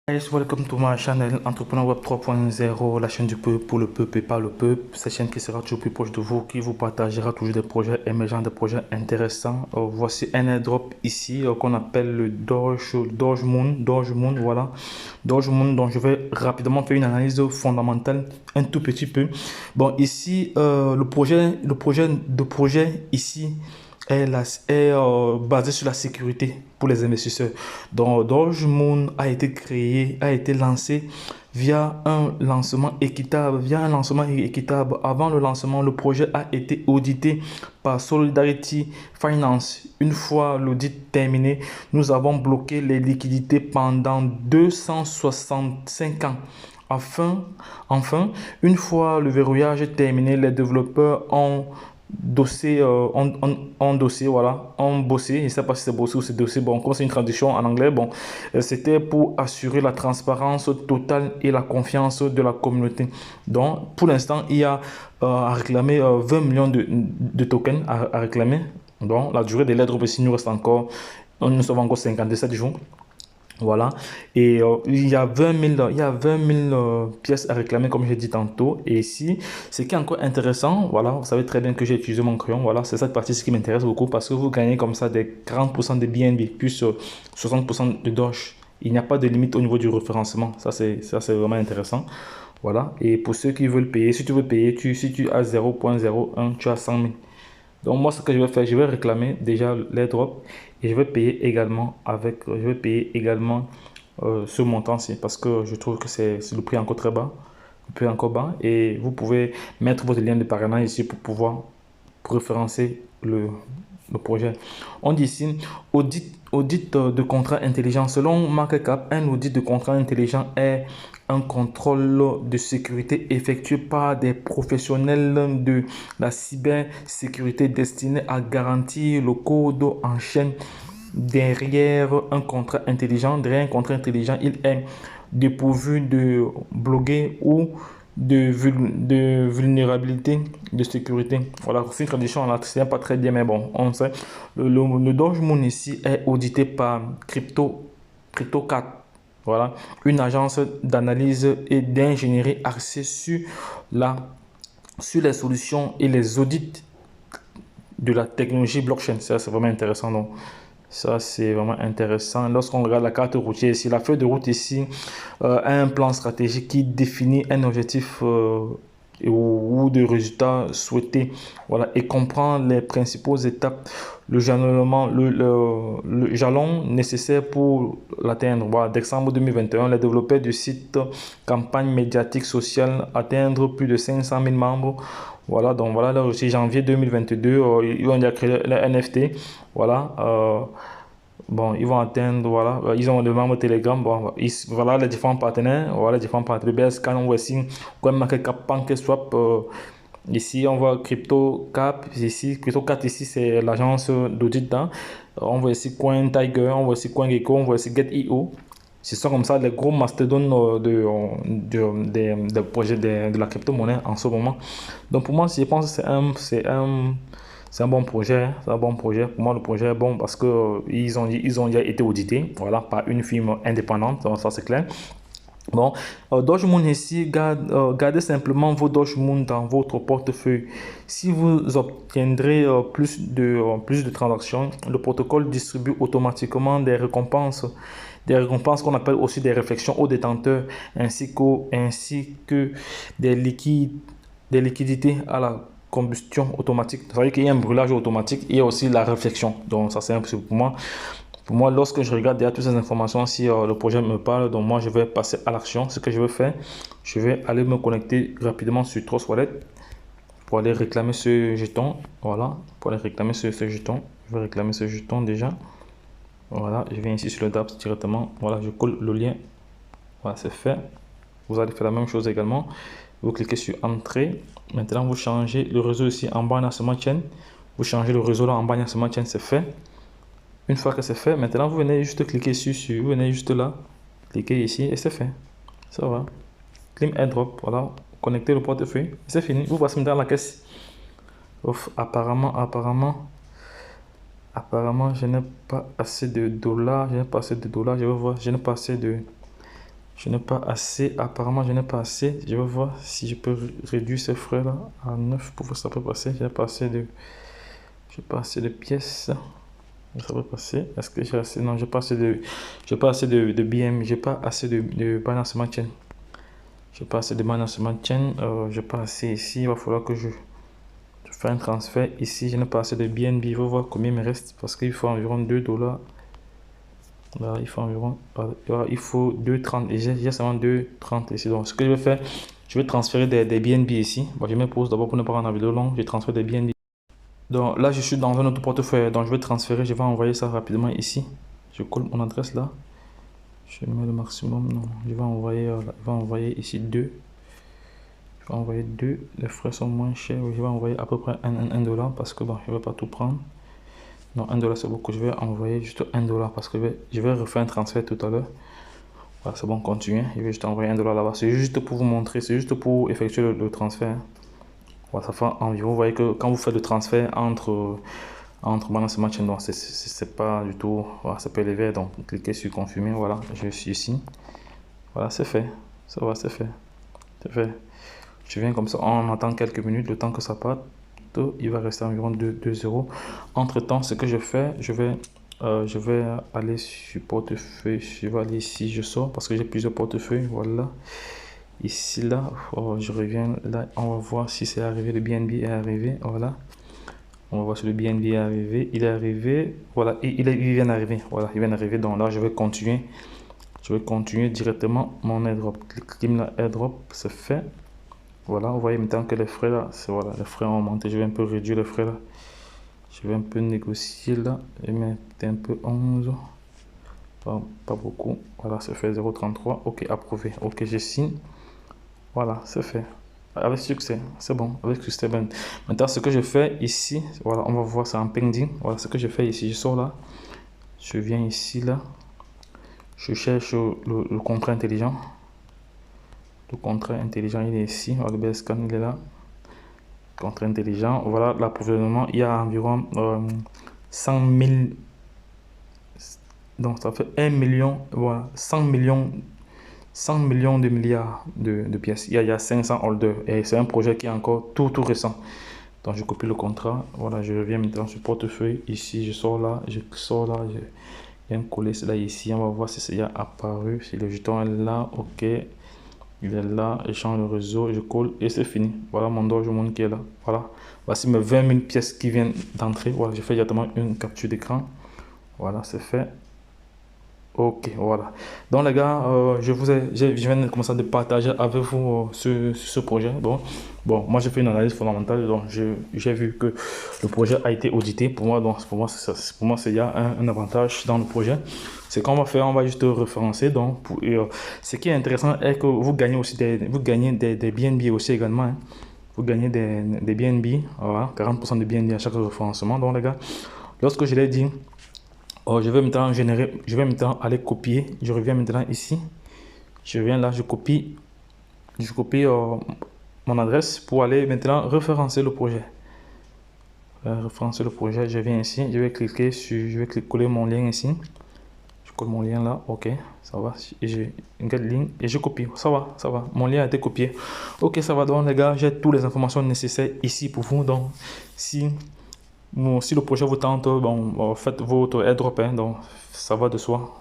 Guys, welcome to my channel Entrepreneur Web 3.0, la chaîne du peuple pour le peuple et par le peuple. Cette chaîne qui sera toujours plus proche de vous, qui vous partagera toujours des projets émergents, des projets intéressants. Voici un airdrop ici qu'on appelle le Doge Moon, voilà. Doge Moon, dont je vais rapidement faire une analyse fondamentale un tout petit peu. Bon, ici, le projet ici est basé sur la sécurité pour les investisseurs. Donc, Doge Moon a été créé, a été lancé via un lancement équitable. Avant le lancement, le projet a été audité par Solidarity Finance. Une fois l'audit terminé, nous avons bloqué les liquidités pendant 265 ans. Enfin, une fois le verrouillage terminé, les développeurs ont voilà, ont bossé, je ne sais pas si c'est bossé ou c'est dossier, bon, comme c'est une traduction en anglais, bon, c'était pour assurer la transparence totale et la confiance de la communauté. Donc, pour l'instant, il y a à réclamer 20 millions de tokens à réclamer. Donc, la durée de l'airdrop ici nous reste encore, nous sommes encore 57 jours. Voilà, et il y a 20 000 pièces à réclamer comme j'ai dit tantôt. Et ici, ce qui est encore intéressant, voilà, vous savez très bien que j'ai utilisé mon crayon. Voilà, c'est cette partie qui m'intéresse beaucoup parce que vous gagnez comme ça des 40% de BNB plus 60% de Doge. Il n'y a pas de limite au niveau du référencement. Ça, c'est vraiment intéressant. Voilà, et pour ceux qui veulent payer, si tu veux payer, si tu as 0.01, tu as 100 000. Donc moi, ce que je vais faire, je vais réclamer déjà l'airdrop et je vais payer également ce montant-ci parce que je trouve que c'est le prix encore très bas, le prix encore bas, et vous pouvez mettre votre lien de parrainage ici pour pouvoir référencer le projet. On dit ici audit de contrat intelligent. Selon MarketCap, un audit de contrat intelligent est un contrôle de sécurité effectué par des professionnels de la cybersécurité destinés à garantir le code en chaîne. Derrière un contrat intelligent, il est dépourvu de bloquer ou de vulnérabilité de sécurité. Voilà, c'est une traduction en latin, pas très bien, mais bon, on sait. Le Doge Moon ici est audité par CryptoCat. Voilà, une agence d'analyse et d'ingénierie axée sur les solutions et les audits de la technologie blockchain. Ça, c'est vraiment intéressant. Donc, ça, c'est vraiment intéressant. Lorsqu'on regarde la carte routière ici, la feuille de route ici a un plan stratégique qui définit un objectif ou de résultats souhaités. Voilà, et comprend les principales étapes, le jalonnement, le jalon nécessaire pour l'atteindre. Voilà, décembre 2021, les développeurs du site campagne médiatique sociale atteindre plus de 500 000 membres. Voilà, donc voilà, là aussi, janvier 2022, ils ont déjà créé le NFT. Voilà, bon, ils vont atteindre, voilà, ils ont le membre Telegram, bon, voilà les différents partenaires, voilà les différents partenaires, BSC, on voit ici, CoinMarketCap, PancakeSwap, ici on voit CryptoCap, ici, CryptoCap ici c'est l'agence d'audit, hein. On voit ici CoinTiger, on voit ici CoinGecko, on voit ici Get.io. Ce sont comme ça les gros mastodons de projets de la crypto-monnaie en ce moment. Donc pour moi, je pense que c'est un bon projet, hein. C'est un bon projet. Pour moi, le projet est bon parce que ils ont déjà été audités, voilà, par une firme indépendante, donc ça c'est clair. Bon, Doge Moon ici, gardez simplement vos Doge Moon dans votre portefeuille. Si vous obtiendrez plus de transactions, le protocole distribue automatiquement des récompenses qu'on appelle aussi des réflexions aux détenteurs, ainsi que des liquidités à la combustion automatique. Ça veut dire qu'il y a un brûlage automatique et aussi la réflexion. Donc ça c'est un peu pour moi. Pour moi, lorsque je regarde derrière toutes ces informations, si le projet me parle, donc moi je vais passer à l'action. Ce que je vais faire, je vais aller me connecter rapidement sur Trust Wallet pour aller réclamer ce jeton. Voilà, pour aller réclamer ce jeton. Je vais réclamer ce jeton déjà. Voilà, je viens ici sur le DApps directement. Voilà, je colle le lien. Voilà, c'est fait. Vous allez faire la même chose également. Vous cliquez sur Entrée. Maintenant, vous changez le réseau ici en bas dans ma chaîne. Vous changez le réseau là en bas dans ma chaîne, c'est fait. Une fois que c'est fait, maintenant vous venez juste cliquer vous venez juste là, cliquez ici et c'est fait. Ça va. Claim airdrop, voilà. Connectez le portefeuille, c'est fini. Vous passez dans la caisse. Ouf, apparemment, je n'ai pas assez de dollars. Je n'ai pas assez de dollars. Je vais voir, je n'ai pas assez Je n'ai pas assez, apparemment je n'ai pas assez. Je vais voir si je peux réduire ces frais là à 9 pour voir si ça peut passer. J'ai pas assez de pièces. Ça peut passer. Est-ce que j'ai assez? Non, j'ai pas assez de BM, j'ai pas assez de Binance Smart Chain. J'ai pas assez de Binance Smart Chain, j'ai pas assez ici. Il va falloir que je fasse un transfert ici. Je n'ai pas assez de BNB. Il faut voir combien il me reste parce qu'il faut environ 2 $. Là, il faut environ, il faut 2,30 et j'ai seulement 2,30 ici. Donc, ce que je vais faire, je vais transférer des BNB ici. Bon, je me pose d'abord pour ne pas rendre la vidéo longue. Je transfère des BNB. Donc là, je suis dans un autre portefeuille. Donc, je vais transférer. Je vais envoyer ça rapidement ici. Je colle mon adresse là. Je mets le maximum. Non, je vais envoyer ici 2. Je vais envoyer 2. Les frais sont moins chers. Je vais envoyer à peu près 1 $, parce que bon, je ne vais pas tout prendre. Non, 1 $ c'est beaucoup. Je vais envoyer juste 1 $ parce que je vais refaire un transfert tout à l'heure. Voilà, c'est bon, continuez. Je vais juste envoyer 1 $ là-bas. C'est juste pour vous montrer, c'est juste pour effectuer le transfert. Voilà, ça fait environ. Vous voyez que quand vous faites le transfert entre Binance Smart Chain, donc c'est pas du tout. Voilà, c'est pas élevé. Donc cliquez sur confirmer. Voilà, je suis ici. Voilà, c'est fait. Ça va, c'est fait. C'est fait. Je viens comme ça. On attend quelques minutes, le temps que ça parte. Il va rester environ 2 €. Entre temps, ce que je fais, je vais aller sur portefeuille. Je vais aller ici, je sors parce que j'ai plusieurs portefeuilles. Voilà, ici là, je reviens là. On va voir si c'est arrivé. Le BNB est arrivé. Voilà, on va voir si le BNB est arrivé. Il est arrivé. Voilà, et il vient d'arriver. Voilà, il vient d'arriver. Donc là, je vais continuer. Je vais continuer directement mon airdrop. Cliquez là, airdrop, c'est fait. Voilà, vous voyez maintenant que les frais là, voilà, les frais ont augmenté. Je vais un peu réduire les frais là. Je vais un peu négocier là. Et mettre un peu 11. Pas beaucoup. Voilà, c'est fait 0,33. Ok, approuvé. Ok, je signe. Voilà, c'est fait. Avec succès. C'est bon. Avec succès. Maintenant, ce que je fais ici, voilà, on va voir ça en pending. Voilà, ce que je fais ici. Je sors là. Je viens ici là. Je cherche le contrat intelligent. Le contrat intelligent, il est ici. Voilà, le BScan, il est là. Contrat intelligent. Voilà l'approvisionnement. Il y a environ 100 000. Donc ça fait 1 million. Voilà, 100 millions. 100 millions de milliards de pièces. Il y a 500 holders. Et c'est un projet qui est encore tout récent. Donc je copie le contrat. Voilà, je reviens maintenant sur portefeuille. Ici, je sors là. Je sors là. Je viens coller cela ici. On va voir si c'est apparu. Si le jeton est là. Ok. Il est là, je change le réseau, je colle et c'est fini. Voilà mon Doge Monde qui est là. Voilà. Voici mes 20 000 pièces qui viennent d'entrer. Voilà, j'ai fait directement une capture d'écran. Voilà, c'est fait. Ok, voilà. Donc les gars, je viens de commencer à partager avec vous ce projet. Bon, moi j'ai fait une analyse fondamentale. Donc j'ai vu que le projet a été audité. Pour moi, il y a un avantage dans le projet. C'est qu'on va faire, on va juste référencer. Donc, ce qui est intéressant est que vous gagnez aussi des BNB aussi également. Hein. Vous gagnez des BNB, voilà, 40% de BNB à chaque référencement. Donc les gars, lorsque je l'ai dit, je vais maintenant aller copier. Je reviens maintenant ici. Je viens là, je copie mon adresse pour aller maintenant référencer le projet. Référencer le projet, je viens ici, je vais coller mon lien ici. Je colle mon lien là, ok, ça va. Et j'ai une ligne et je copie. Ça va. Mon lien a été copié. Ok, ça va. Donc les gars, j'ai toutes les informations nécessaires ici pour vous. Donc si le projet vous tente, bon, faites votre airdrop, hein, donc ça va de soi.